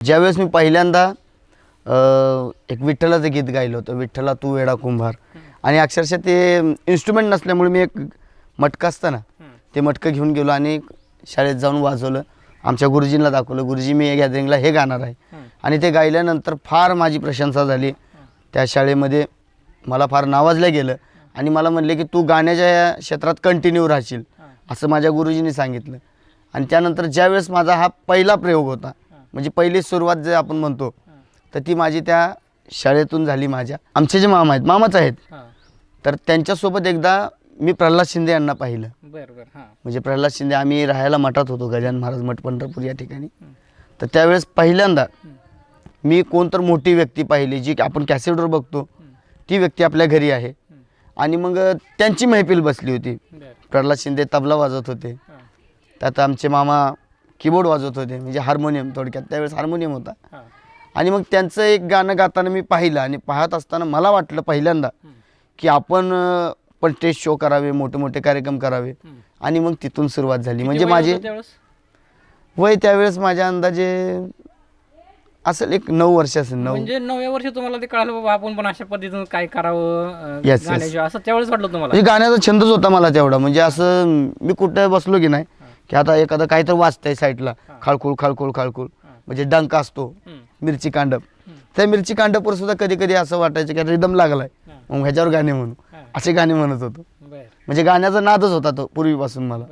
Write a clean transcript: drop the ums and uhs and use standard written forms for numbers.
ज्यावेळेस मी पहिल्यांदा एक विठ्ठलाचं गीत गायलं होतं, विठ्ठला तू वेडा कुंभार. आणि अक्षरशः ते इन्स्ट्रुमेंट नसल्यामुळे मी एक मटकं असतं ना, ते मटकं घेऊन गेलो आणि शाळेत जाऊन वाजवलं. आमच्या गुरुजींना दाखवलं, गुरुजी मी गॅदरिंगला हे गाणार आहे. आणि ते गायल्यानंतर फार माझी प्रशंसा झाली. त्या शाळेमध्ये मला फार नावाजलं गेलं आणि मला म्हणले की तू गाण्याच्या क्षेत्रात कंटिन्यू राहशील, असं माझ्या गुरुजींनी सांगितलं. आणि त्यानंतर ज्यावेळेस माझा हा पहिला प्रयोग होता, म्हणजे पहिली सुरुवात जे आपण म्हणतो, तर ती माझी त्या शाळेतून झाली. आमचे जे मामा आहेत, मामाच आहेत, तर त्यांच्यासोबत एकदा मी प्रल्हाद शिंदे यांना पाहिलं. म्हणजे प्रल्हाद शिंदे, आम्ही राहायला मठात होतो, गजानन महाराज मठ पंढरपूर या ठिकाणी. तर त्यावेळेस पहिल्यांदा मी कोणतर मोठी व्यक्ती पाहिली, जी आपण कॅसेटवर बघतो ती व्यक्ती आपल्या घरी आहे. आणि मग त्यांची महफिल बसली होती. प्रल्हाद शिंदे तबला वाजवत होते, त्यात आमचे मामा कीबोर्ड वाजवत होते, म्हणजे हार्मोनियम, थोडक्यात त्यावेळेस हार्मोनियम होता. आणि मग त्यांचं एक गाणं गाताना मी पाहिलं आणि पाहत असताना मला वाटलं पहिल्यांदा की आपण पण स्टेज शो करावे, मोठे मोठे कार्यक्रम करावे. आणि मग तिथून सुरुवात झाली. म्हणजे माझे वय त्यावेळेस माझ्या अंदाजे असेल एक 9 वर्ष असेल. म्हणजे 9व्या वर्षी तुम्हाला ते कळालं बाबा आपण पण अशा पद्धतीनं काय करावं Yes. असं त्यावेळेस वाटलं तुम्हाला? म्हणजे गाण्याचा छंदच होता मला तेवढा. म्हणजे असं मी कुठं बसलो की नाही की आता एखादं काहीतरी वाजतंय साईडला, खाळखुळ खाळखुळ खाळखुळ, म्हणजे डंका असतो, मिरची कांडप. त्या मिरची कांडपवर सुद्धा कधी कधी असं वाटायचं की रिदम लागलाय, मग ह्याच्यावर गाणे म्हणू, असे गाणे म्हणत होतो. म्हणजे गाण्याचा नादच होता तो पूर्वीपासून मला.